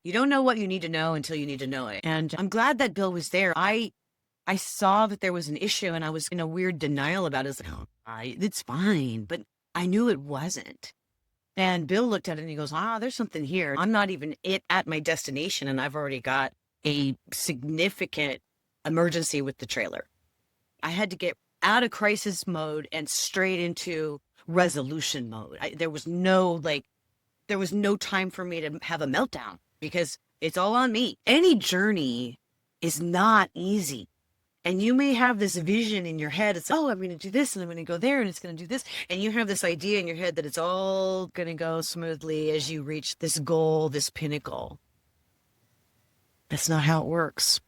You don't know what you need to know until you need to know it. And I'm glad that Bill was there. I saw that there was an issue and I was in a weird denial about it. I was like, oh, it's fine. But I knew it wasn't. And Bill looked at it and he goes, there's something here. I'm not even at my destination and I've already got a significant emergency with the trailer. I had to get out of crisis mode and straight into resolution mode. There was no time for me to have a meltdown because it's all on me. Any journey is not easy. And you may have this vision in your head. It's, I'm going to do this and I'm going to go there and it's going to do this. And you have this idea in your head that it's all going to go smoothly as you reach this goal, this pinnacle. That's not how it works.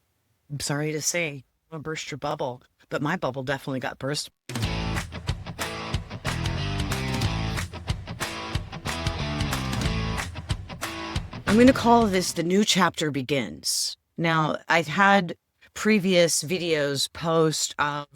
I'm sorry to say, I'm going to burst your bubble, but my bubble definitely got burst. I'm going to call this The New Chapter Begins. Now, I've had previous videos post of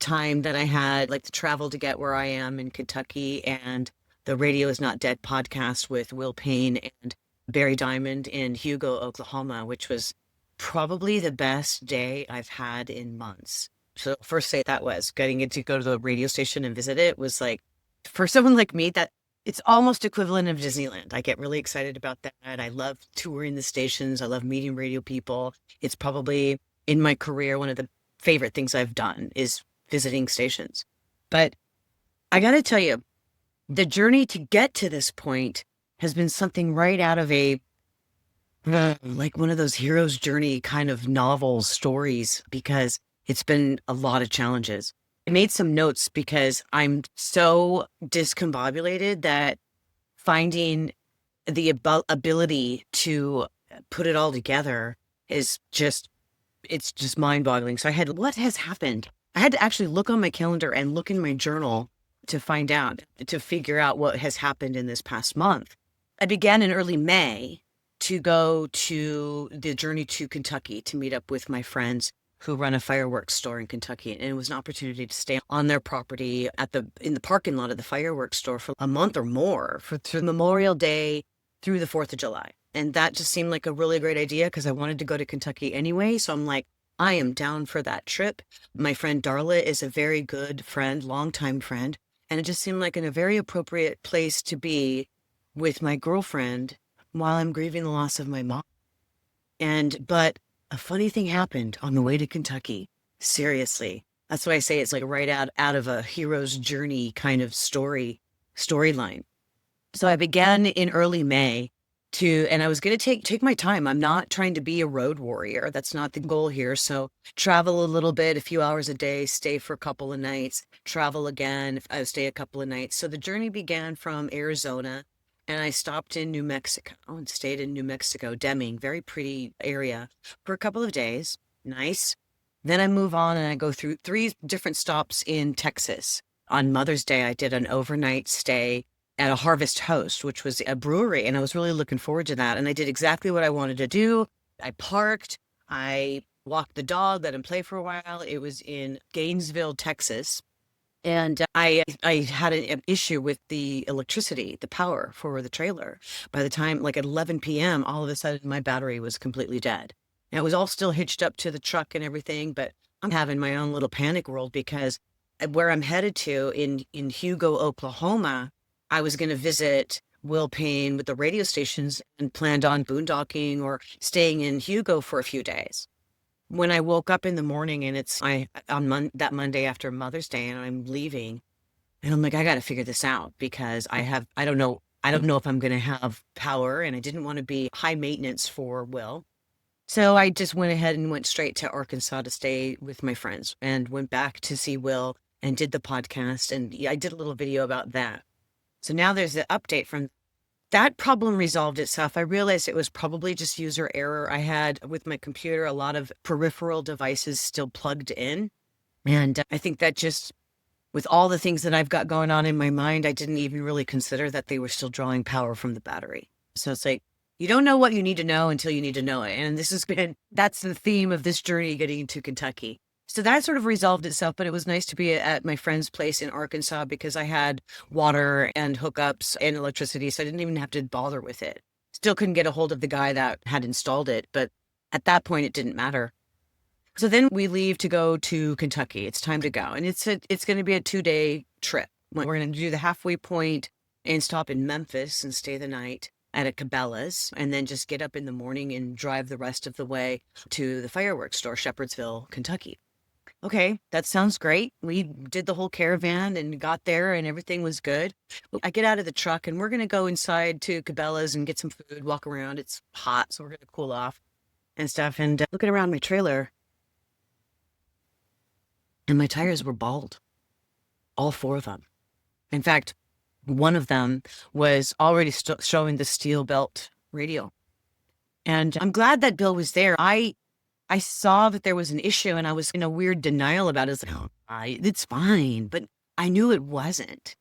time that I had, like the travel to get where I am in Kentucky and the Radio Is Not Dead podcast with Will Payne and Barry Diamond in Hugo, Oklahoma, which was probably the best day I've had in months. So first day that was getting to go to the radio station and visit it was like, for someone like me, that it's almost equivalent of Disneyland. I get really excited about that. I love touring the stations. I love meeting radio people. It's probably in my career, one of the favorite things I've done is visiting stations. But I got to tell you, the journey to get to this point has been something right out of like one of those hero's journey kind of novel stories, because it's been a lot of challenges. I made some notes because I'm so discombobulated that finding the ability to put it all together is it's just mind-boggling. So what has happened? I had to actually look on my calendar and look in my journal to figure out what has happened in this past month. I began in early May to go to the journey to Kentucky to meet up with my friends who run a fireworks store in Kentucky. And it was an opportunity to stay on their property in the parking lot of the fireworks store for a month or more through Memorial Day through the 4th of July. And that just seemed like a really great idea because I wanted to go to Kentucky anyway. So I'm like, I am down for that trip. My friend Darla is a very good friend, longtime friend. And it just seemed like a very appropriate place to be with my girlfriend while I'm grieving the loss of my mom. But a funny thing happened on the way to Kentucky. Seriously. That's why I say it's like right out of a hero's journey kind of storyline. So I began in early May and I was going to take my time. I'm not trying to be a road warrior. That's not the goal here. So travel a little bit, a few hours a day, stay for a couple of nights, travel again, stay a couple of nights. So the journey began from Arizona and I stopped in New Mexico and stayed in New Mexico, Deming, very pretty area, for a couple of days. Nice. Then I move on and I go through 3 different stops in Texas. On Mother's Day, I did an overnight stay at a Harvest Host, which was a brewery. And I was really looking forward to that. And I did exactly what I wanted to do. I parked, I walked the dog, let him play for a while. It was in Gainesville, Texas. And I had an issue with the electricity, the power for the trailer. By the time, like at 11 p.m., all of a sudden my battery was completely dead. And it was all still hitched up to the truck and everything, but I'm having my own little panic world because where I'm headed to in Hugo, Oklahoma, I was going to visit Will Payne with the radio stations and planned on boondocking or staying in Hugo for a few days. When I woke up in the morning and that Monday after Mother's Day and I'm leaving and I'm like, I got to figure this out because I don't know if I'm going to have power and I didn't want to be high maintenance for Will. So I just went ahead and went straight to Arkansas to stay with my friends and went back to see Will and did the podcast. And I did a little video about that. So now there's the update from that problem resolved itself. I realized it was probably just user error. I had with my computer, a lot of peripheral devices still plugged in. And I think that just with all the things that I've got going on in my mind, I didn't even really consider that they were still drawing power from the battery. So it's like, you don't know what you need to know until you need to know it. And that's the theme of this journey getting to Kentucky. So that sort of resolved itself, but it was nice to be at my friend's place in Arkansas because I had water and hookups and electricity, so I didn't even have to bother with it. Still couldn't get a hold of the guy that had installed it, but at that point, it didn't matter. So then we leave to go to Kentucky. It's time to go. And it's going to be a 2-day trip. We're going to do the halfway point and stop in Memphis and stay the night at a Cabela's, and then just get up in the morning and drive the rest of the way to the fireworks store, Shepherdsville, Kentucky. Okay, that sounds great. We did the whole caravan and got there and everything was good. I get out of the truck and we're going to go inside to Cabela's and get some food, walk around. It's hot, so we're going to cool off and stuff. And looking around my trailer, and my tires were bald. All 4 of them. In fact, one of them was already showing the steel belt radial. And I'm glad that Bill was there. I saw that there was an issue and I was in a weird denial about it. I was like, oh, it's fine. But I knew it wasn't.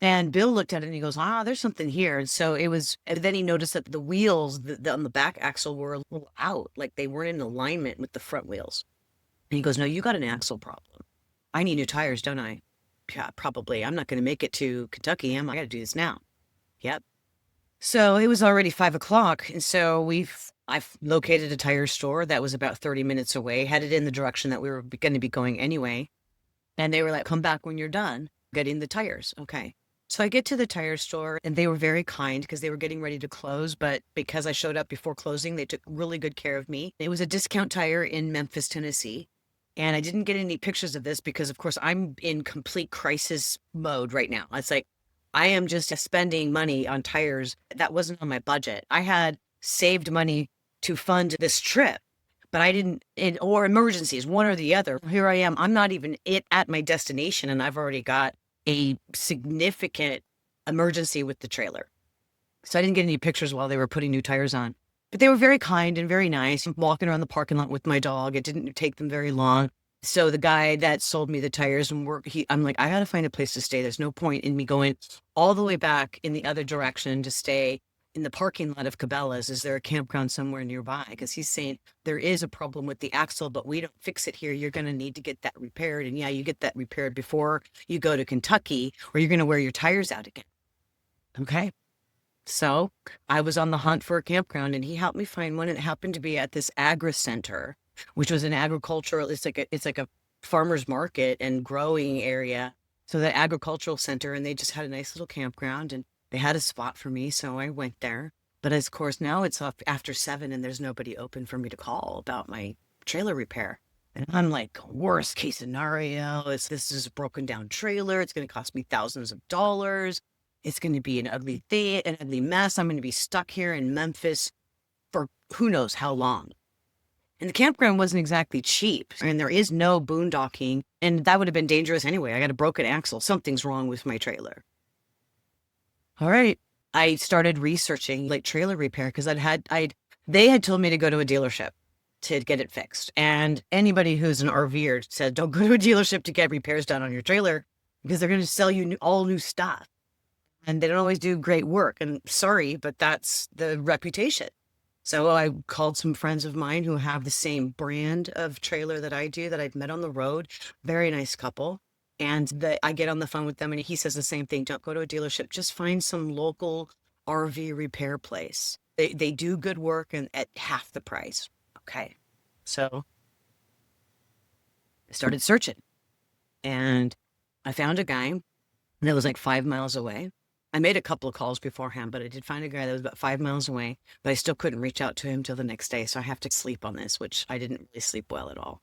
And Bill looked at it and he goes, there's something here. And so it was, and then he noticed that the wheels on the back axle were a little out, like they weren't in alignment with the front wheels. And he goes, no, you got an axle problem. I need new tires, don't I? Yeah, probably. I'm not going to make it to Kentucky. I got to do this now. Yep. So it was already 5 o'clock. And so I've located a tire store that was about 30 minutes away, headed in the direction that we were going to be going anyway. And they were like, come back when you're done getting the tires. Okay. So I get to the tire store and they were very kind because they were getting ready to close. But because I showed up before closing, they took really good care of me. It was a Discount Tire in Memphis, Tennessee. And I didn't get any pictures of this because, of course, I'm in complete crisis mode right now. It's like I am just spending money on tires that wasn't on my budget. I had saved money to fund this trip, but I didn't, or emergencies, one or the other. Here I am. I'm not even at my destination, and I've already got a significant emergency with the trailer. So I didn't get any pictures while they were putting new tires on. But they were very kind and very nice. I'm walking around the parking lot with my dog. It didn't take them very long. So the guy that sold me the tires I'm like, I got to find a place to stay. There's no point in me going all the way back in the other direction to stay in the parking lot of Cabela's. Is there a campground somewhere nearby? Because he's saying there is a problem with the axle, but we don't fix it here. You're going to need to get that repaired. And yeah, you get that repaired before you go to Kentucky, or you're going to wear your tires out again. Okay. So I was on the hunt for a campground and he helped me find one. It happened to be at this agri center, which was an agricultural, it's like a farmer's market and growing area. So the agricultural center, and they just had a nice little campground and they had a spot for me. So I went there. But of course, now it's up after 7 and there's nobody open for me to call about my trailer repair. And I'm like, worst case scenario, this is a broken down trailer. It's going to cost me thousands of dollars. It's going to be an ugly thing, an ugly mess. I'm going to be stuck here in Memphis for who knows how long. And the campground wasn't exactly cheap. And there is no boondocking. And that would have been dangerous anyway. I got a broken axle. Something's wrong with my trailer. All right. I started researching like trailer repair because they had told me to go to a dealership to get it fixed. And anybody who's an RVer said, don't go to a dealership to get repairs done on your trailer because they're going to sell you all new stuff. And they don't always do great work. And sorry, but that's the reputation. So I called some friends of mine who have the same brand of trailer that I do, that I've met on the road. Very nice couple. And I get on the phone with them and he says the same thing. Don't go to a dealership. Just find some local RV repair place. They do good work and at half the price. Okay. So I started searching. And I found a guy that was like 5 miles away. I made a couple of calls beforehand, but I did find a guy that was about 5 miles away, but I still couldn't reach out to him till the next day. So I have to sleep on this, which I didn't really sleep well at all.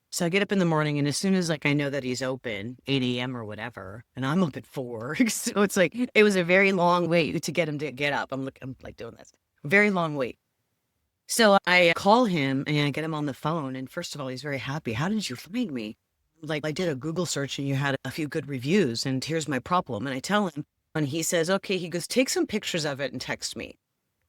So I get up in the morning and as soon as I know that he's open, 8 a.m. or whatever, and I'm up at 4. So it's like, it was a very long wait to get him to get up. I'm like doing this. Very long wait. So I call him and I get him on the phone. And first of all, he's very happy. How did you find me? Like, I did a Google search and you had a few good reviews and here's my problem. And I tell him, and he says, okay, he goes, take some pictures of it and text me.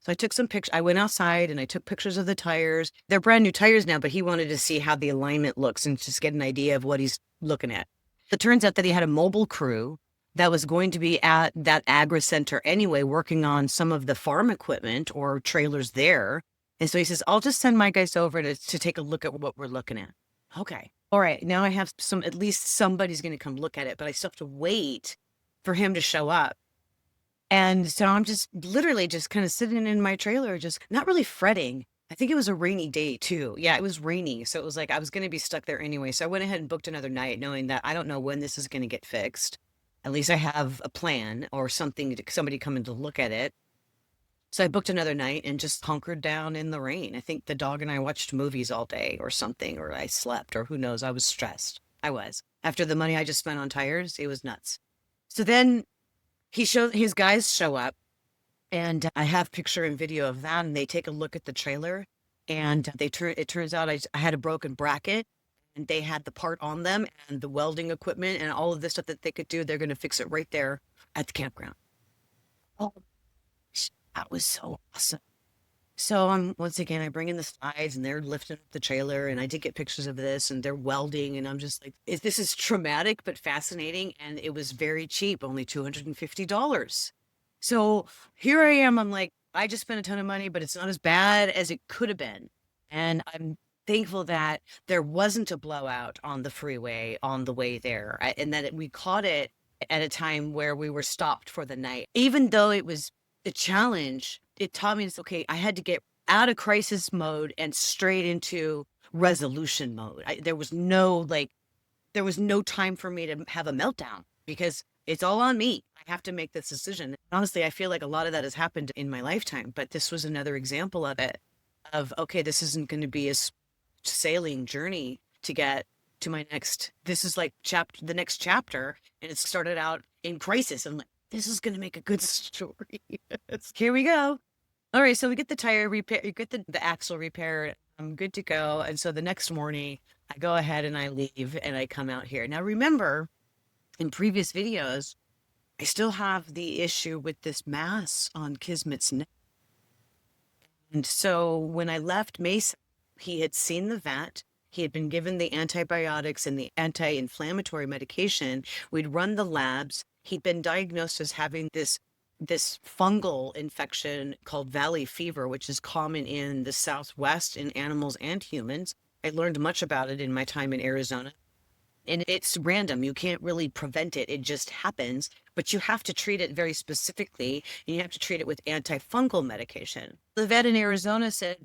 So I took some pictures. I went outside and I took pictures of the tires. They're brand new tires now, but he wanted to see how the alignment looks and just get an idea of what he's looking at. It turns out that he had a mobile crew that was going to be at that agri center anyway, working on some of the farm equipment or trailers there. And so he says, I'll just send my guys over to take a look at what we're looking at. Okay. All right. Now I have at least somebody's going to come look at it, but I still have to wait for him to show up. And so I'm just literally just kind of sitting in my trailer, just not really fretting. I think it was a rainy day too. Yeah, it was rainy. So it was like I was going to be stuck there anyway. So I went ahead and booked another night, knowing that I don't know when this is going to get fixed. At least I have a plan or something, somebody coming to look at it. So I booked another night and just hunkered down in the rain. I think the dog and I watched movies all day or something, or I slept, or who knows. I was stressed. I was. After the money I just spent on tires, it was nuts. So then his guys show up, and I have picture and video of that, and they take a look at the trailer, and it turns out I had a broken bracket, and they had the part on them and the welding equipment and all of this stuff that they could do. They're going to fix it right there at the campground. Oh, that was so awesome. So once again, I bring in the slides and they're lifting up the trailer, and I did get pictures of this, and they're welding, and I'm just like, this is traumatic but fascinating, and it was very cheap, only $250. So here I am. I'm like, I just spent a ton of money, but it's not as bad as it could have been. And I'm thankful that there wasn't a blowout on the freeway on the way there, and that we caught it at a time where we were stopped for the night. Even though it was the challenge, it taught me it's okay. I had to get out of crisis mode and straight into resolution mode. There was no time for me to have a meltdown because it's all on me. I have to make this decision. Honestly, I feel like a lot of that has happened in my lifetime, but this was another example of it. Of okay, this isn't going to be a sailing journey to get to my next. This is like the next chapter, and it started out in crisis. I'm like, this is going to make a good story. Here we go. All right, so we get the tire repair, you get the axle repaired. I'm good to go. And so the next morning, I go ahead and I leave and I come out here. Now, remember, in previous videos, I still have the issue with this mass on Kismet's neck. And so when I left Mesa, he had seen the vet. He had been given the antibiotics and the anti-inflammatory medication. We'd run the labs. He'd been diagnosed as having this fungal infection called valley fever, which is common in the Southwest in animals and humans. I learned much about it in my time in Arizona. And it's random. You can't really prevent it. It just happens, but you have to treat it very specifically, and you have to treat it with antifungal medication. The vet in Arizona said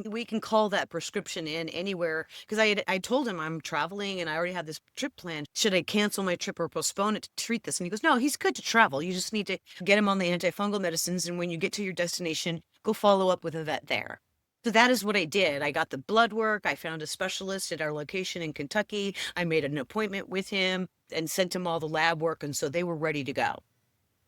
we can call that prescription in anywhere, because I told him I'm traveling and I already have this trip planned. Should I cancel my trip or postpone it to treat this? And he goes, no, he's good to travel. You just need to get him on the antifungal medicines, and when you get to your destination, go follow up with a vet there. So that is what I did. I got the blood work. I found a specialist at our location in Kentucky. I made an appointment with him and sent him all the lab work. And so they were ready to go.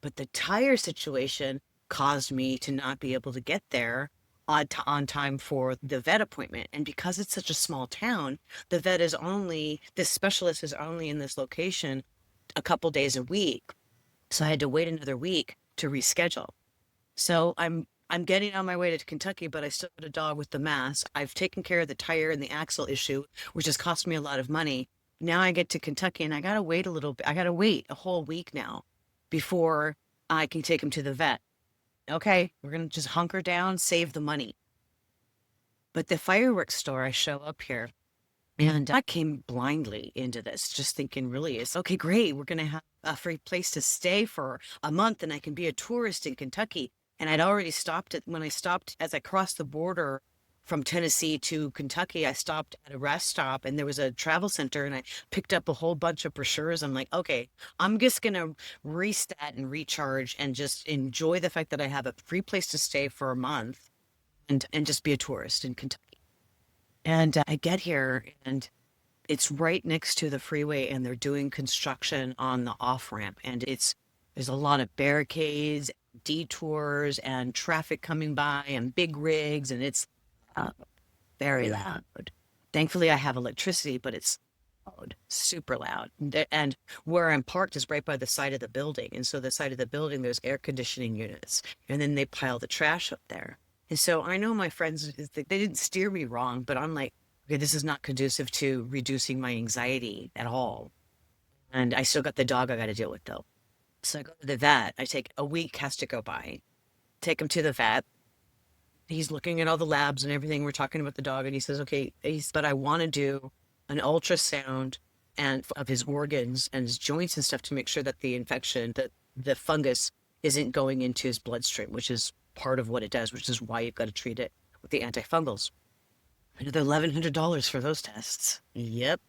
But the tire situation caused me to not be able to get there on time for the vet appointment. And because it's such a small town, this specialist is only in this location a couple days a week. So I had to wait another week to reschedule. So I'm getting on my way to Kentucky, but I still got a dog with the mass. I've taken care of the tire and the axle issue, which has cost me a lot of money. Now I get to Kentucky and I got to wait a little bit. I got to wait a whole week now before I can take him to the vet. Okay, we're going to just hunker down, save the money. But the fireworks store, I show up here, and I came blindly into this, just thinking, really, it's okay, great. We're going to have a free place to stay for a month, and I can be a tourist in Kentucky. And I'd already stopped as I crossed the border from Tennessee to Kentucky. I stopped at a rest stop, and there was a travel center, and I picked up a whole bunch of brochures. I'm like, okay, I'm just going to reset and recharge and just enjoy the fact that I have a free place to stay for a month and just be a tourist in Kentucky. And I get here, and it's right next to the freeway, and they're doing construction on the off ramp, and there's a lot of barricades, detours, and traffic coming by, and big rigs, and it's very loud. Thankfully, I have electricity, but it's loud, super loud. And where I'm parked is right by the side of the building, and so the side of the building, there's air conditioning units, and then they pile the trash up there. And so I know my friends, they didn't steer me wrong, but I'm like, okay, this is not conducive to reducing my anxiety at all. And I still got the dog I got to deal with, though. So I go to the vet. I take a week has to go by. Take him to the vet. He's looking at all the labs and everything. We're talking about the dog, and he says, okay, but I want to do an ultrasound and of his organs and his joints and stuff to make sure that the infection, that the fungus isn't going into his bloodstream, which is part of what it does, which is why you've got to treat it with the antifungals. Another $1,100 for those tests. Yep,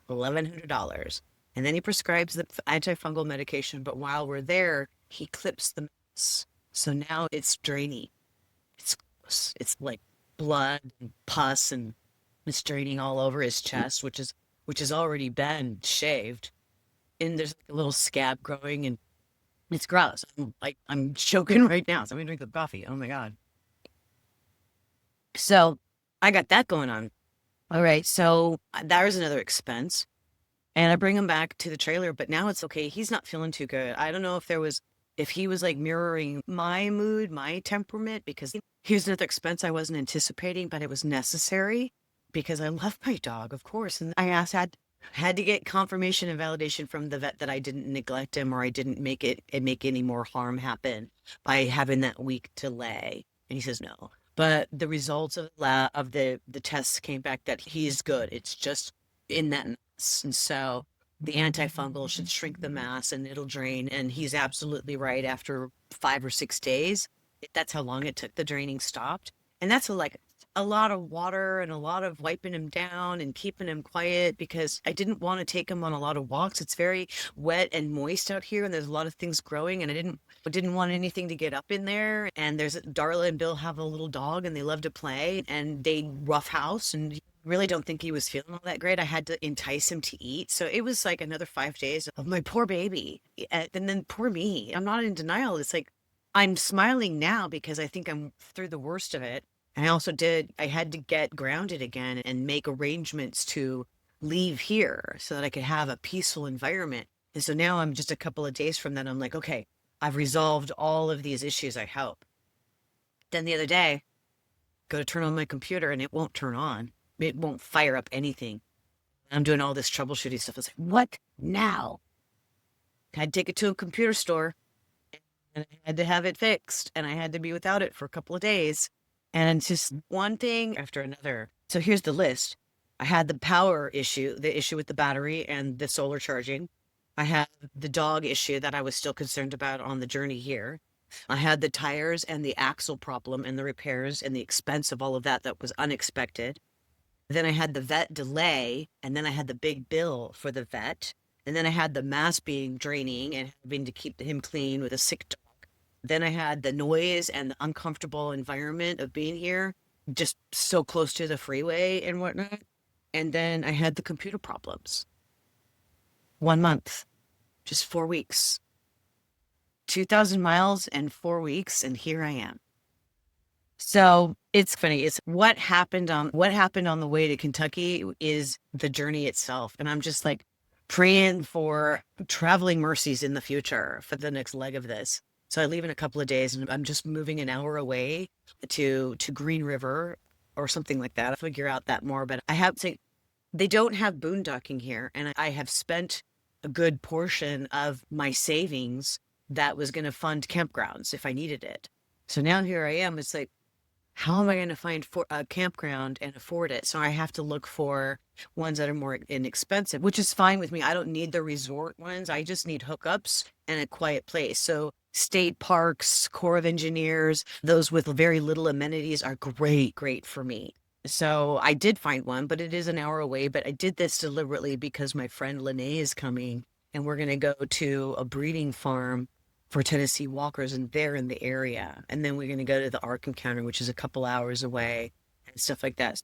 $1,100. And then he prescribes the antifungal medication, but while we're there, he clips the mess. So now it's draining. It's gross. It's like blood and pus, and it's draining all over his chest, which has already been shaved. And there's like a little scab growing, and it's gross. I'm choking right now. So I'm gonna drink the coffee. Oh my God. So I got that going on. All right. So that was another expense. And I bring him back to the trailer, but now it's okay. He's not feeling too good. I don't know if he was like mirroring my mood, my temperament, because he was another expense I wasn't anticipating, but it was necessary because I love my dog, of course. And I had to get confirmation and validation from the vet that I didn't neglect him, or I didn't make any more harm happen by having that week delay. And he says no. But the results of the tests came back that he's good. It's just in that mass. And so the antifungal should shrink the mass and it'll drain. And he's absolutely right. After 5 or 6 days, that's how long it took. The draining stopped. And that's like a lot of water and a lot of wiping him down and keeping him quiet, because I didn't want to take him on a lot of walks. It's very wet and moist out here, and there's a lot of things growing, and I didn't want anything to get up in there. And there's Darla and Bill have a little dog, and they love to play, and they roughhouse, and really don't think he was feeling all that great. I had to entice him to eat. So it was like another 5 days of my poor baby. And then poor me. I'm not in denial. It's like I'm smiling now because I think I'm through the worst of it. And I had to get grounded again and make arrangements to leave here so that I could have a peaceful environment. And so now I'm just a couple of days from that. I'm like, okay, I've resolved all of these issues, I hope. Then the other day, go to turn on my computer and it won't turn on. It won't fire up anything. I'm doing all this troubleshooting stuff. I was like, what now? I had to take it to a computer store and I had to have it fixed, and I had to be without it for a couple of days. And it's just one thing after another. So here's the list. I had the power issue, the issue with the battery and the solar charging. I had the dog issue that I was still concerned about on the journey here. I had the tires and the axle problem and the repairs and the expense of all of that was unexpected. Then I had the vet delay, and then I had the big bill for the vet. And then I had the mass being draining and having to keep him clean with a sick dog. Then I had the noise and the uncomfortable environment of being here, just so close to the freeway and whatnot. And then I had the computer problems. 1 month, just 4 weeks, 2,000 miles and 4 weeks. And here I am. So it's funny. It's what happened on the way to Kentucky is the journey itself. And I'm just like praying for traveling mercies in the future for the next leg of this. So I leave in a couple of days, and I'm just moving an hour away to Green River or something like that. I'll figure out that more. But I have to, they don't have boondocking here. And I have spent a good portion of my savings that was going to fund campgrounds if I needed it. So now here I am. It's like, how am I going to find a campground and afford it? So I have to look for ones that are more inexpensive, which is fine with me. I don't need the resort ones. I just need hookups and a quiet place. So state parks, Corps of Engineers, those with very little amenities are great for me. So I did find one, but it is an hour away. But I did this deliberately because my friend Lene is coming, and we're going to go to a breeding farm for Tennessee Walkers, and they're in the area. And then we're going to go to the Ark Encounter, which is a couple hours away, and stuff like that.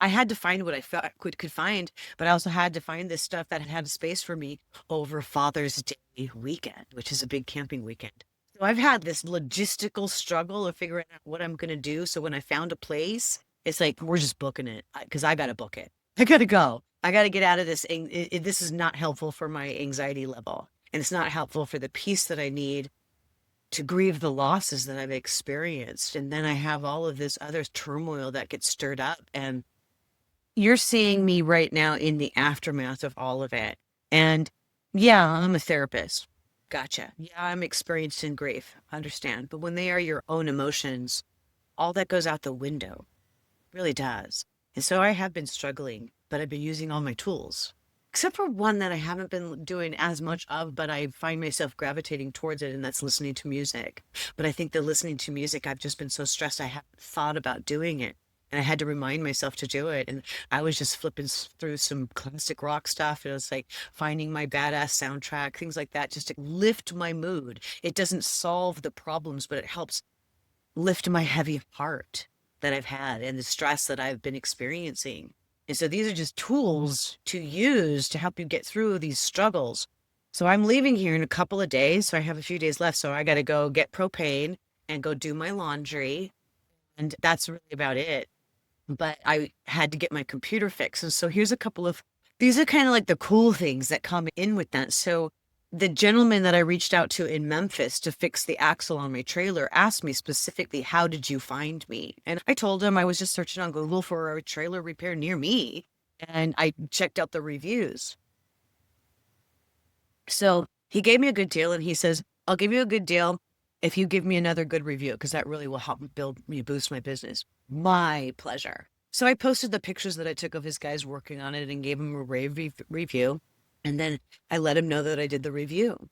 I had to find what I could find, but I also had to find this stuff that had a space for me over Father's Day weekend, which is a big camping weekend. So I've had this logistical struggle of figuring out what I'm going to do. So when I found a place, it's like, we're just booking it because I got to book it. I got to go. I got to get out of this. This is not helpful for my anxiety level. And it's not helpful for the peace that I need to grieve the losses that I've experienced. And then I have all of this other turmoil that gets stirred up. And you're seeing me right now in the aftermath of all of it. And yeah, I'm a therapist. Gotcha. Yeah, I'm experienced in grief. Understand. But when they are your own emotions, all that goes out the window. Really does. And so I have been struggling, but I've been using all my tools. except for one that I haven't been doing as much of, but I find myself gravitating towards it, and that's listening to music. But I think the listening to music, I've just been so stressed, I haven't thought about doing it. And I had to remind myself to do it. And I was just flipping through some classic rock stuff. And it was like finding my badass soundtrack, things like that, just to lift my mood. It doesn't solve the problems, but it helps lift my heavy heart that I've had and the stress that I've been experiencing. And so these are just tools to use to help you get through these struggles. So I'm leaving here in a couple of days. So I have a few days left. So I got to go get propane and go do my laundry. And that's really about it. But I had to get my computer fixed. And so here's a couple of these are kind of like the cool things that come in with that. So the gentleman that I reached out to in Memphis to fix the axle on my trailer asked me specifically, how did you find me? And I told him I was just searching on Google for a trailer repair near me. And I checked out the reviews. So he gave me a good deal and he says, I'll give you a good deal if you give me another good review, because that really will help me boost my business. My pleasure. So I posted the pictures that I took of his guys working on it and gave him a rave review. And then I let him know that I did the review.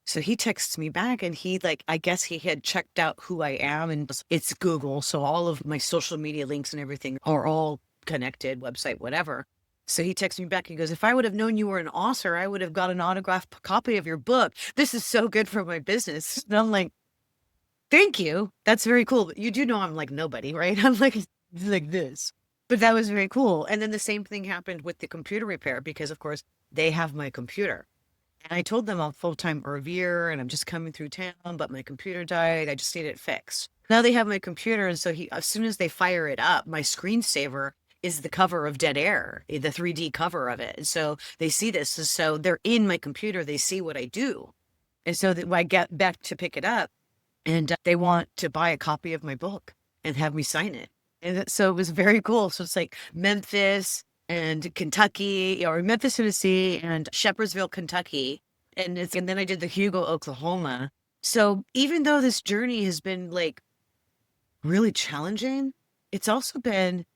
So he texts me back and he I guess he had checked out who I am and it's Google. So all of my social media links and everything are all connected, website, whatever. So he texts me back. He goes, if I would have known you were an author, I would have got an autographed copy of your book. This is so good for my business. And I'm like, thank you. That's very cool. But you do know I'm like nobody, right? I'm like this. But that was very cool. And then the same thing happened with the computer repair because, of course, they have my computer. And I told them I'm full-time RVer and I'm just coming through town, but my computer died. I just need it fixed. Now they have my computer. And so as soon as they fire it up, my screensaver is the cover of Dead Air, the 3D cover of it. And so they see this. So they're in my computer. They see what I do. And so that when I get back to pick it up and they want to buy a copy of my book and have me sign it. And so it was very cool. So it's like Memphis and Kentucky, or Memphis, Tennessee, and Shepherdsville, Kentucky. And then I did the Hugo, Oklahoma. So even though this journey has been really challenging, it's also been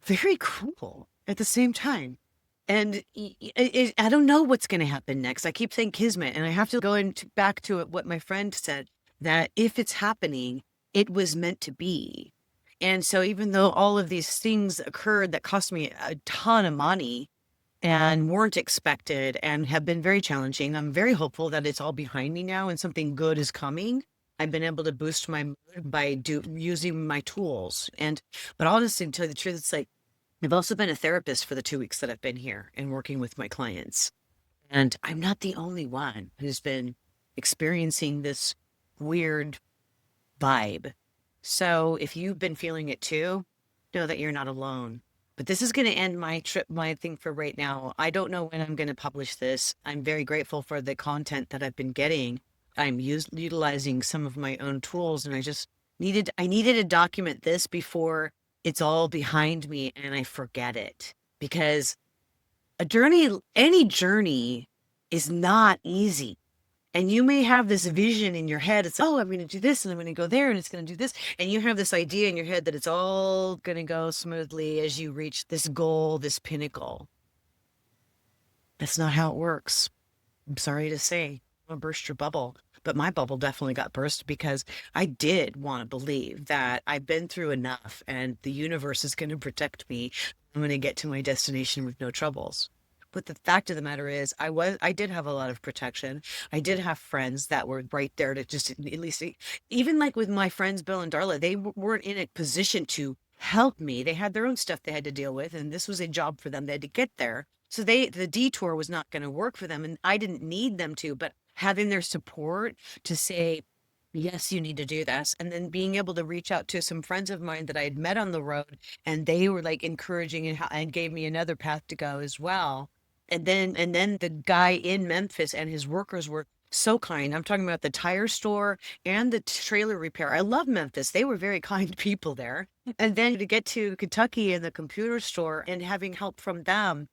very cool at the same time. And I don't know what's going to happen next. I keep saying Kismet, and I have to go back to what my friend said, that if it's happening, it was meant to be. And so even though all of these things occurred that cost me a ton of money and weren't expected and have been very challenging, I'm very hopeful that it's all behind me now and something good is coming. I've been able to boost my mood by using my tools. But honestly, to tell you the truth, it's I've also been a therapist for the 2 weeks that I've been here and working with my clients. And I'm not the only one who's been experiencing this weird vibe. So if you've been feeling it too, know that you're not alone. But this is going to end my thing for right now. I don't know when I'm going to publish this. I'm very grateful for the content that I've been getting. I'm utilizing some of my own tools, and I needed to document this before it's all behind me and I forget it. Because any journey is not easy. And you may have this vision in your head. It's, oh, I'm going to do this and I'm going to go there and it's going to do this. And you have this idea in your head that it's all going to go smoothly as you reach this goal, this pinnacle. That's not how it works. I'm sorry to say, I'm going to burst your bubble. But my bubble definitely got burst because I did want to believe that I've been through enough and the universe is going to protect me. I'm going to get to my destination with no troubles. But the fact of the matter is, I did have a lot of protection. I did have friends that were right there to just at least, even with my friends, Bill and Darla, they weren't in a position to help me. They had their own stuff they had to deal with, and this was a job for them. They had to get there. So the detour was not going to work for them, and I didn't need them to, but having their support to say, yes, you need to do this. And then being able to reach out to some friends of mine that I had met on the road, and they were encouraging and gave me another path to go as well. And then the guy in Memphis and his workers were so kind. I'm talking about the tire store and the trailer repair. I love Memphis. They were very kind people there. And then to get to Kentucky and the computer store and having help from them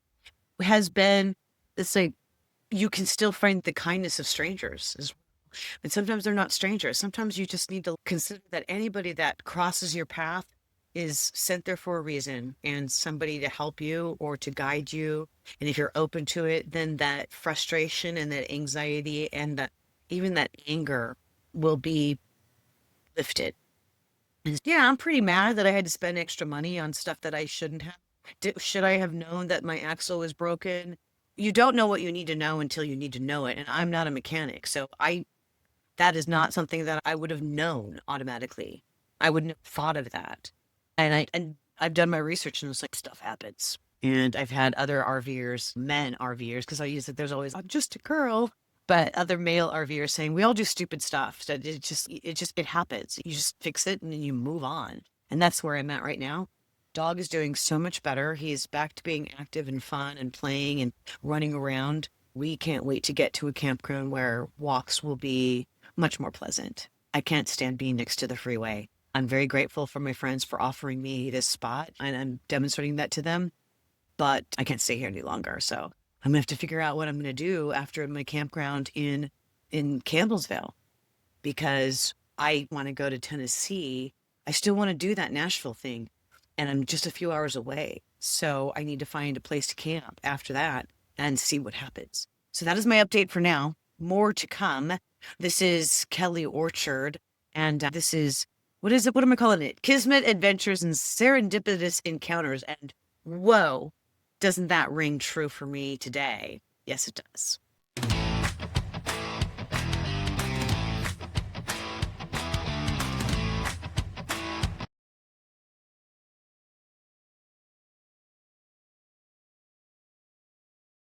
has been, it's you can still find the kindness of strangers. And sometimes they're not strangers. Sometimes you just need to consider that anybody that crosses your path is sent there for a reason and somebody to help you or to guide you. And if you're open to it, then that frustration and that anxiety and that even that anger will be lifted. And yeah, I'm pretty mad that I had to spend extra money on stuff that I shouldn't have. Should I have known that my axle was broken? You don't know what you need to know until you need to know it. And I'm not a mechanic. So that is not something that I would have known automatically. I wouldn't have thought of that. And I've done my research and it's like stuff happens. And I've had other RVers, men RVers, because I use it. There's always I'm just a girl, but other male RVers saying we all do stupid stuff. That it happens. You just fix it and then you move on. And that's where I'm at right now. Dog is doing so much better. He's back to being active and fun and playing and running around. We can't wait to get to a campground where walks will be much more pleasant. I can't stand being next to the freeway. I'm very grateful for my friends for offering me this spot, and I'm demonstrating that to them, but I can't stay here any longer. So I'm gonna have to figure out what I'm gonna do after my campground in Campbellsville because I want to go to Tennessee. I still want to do that Nashville thing, and I'm just a few hours away. So I need to find a place to camp after that and see what happens. So that is my update for now. More to come. This is Kelly Orchard, and this is, what is it? What am I calling it? Kismet Adventures and Serendipitous Encounters. And whoa, doesn't that ring true for me today? Yes, it does.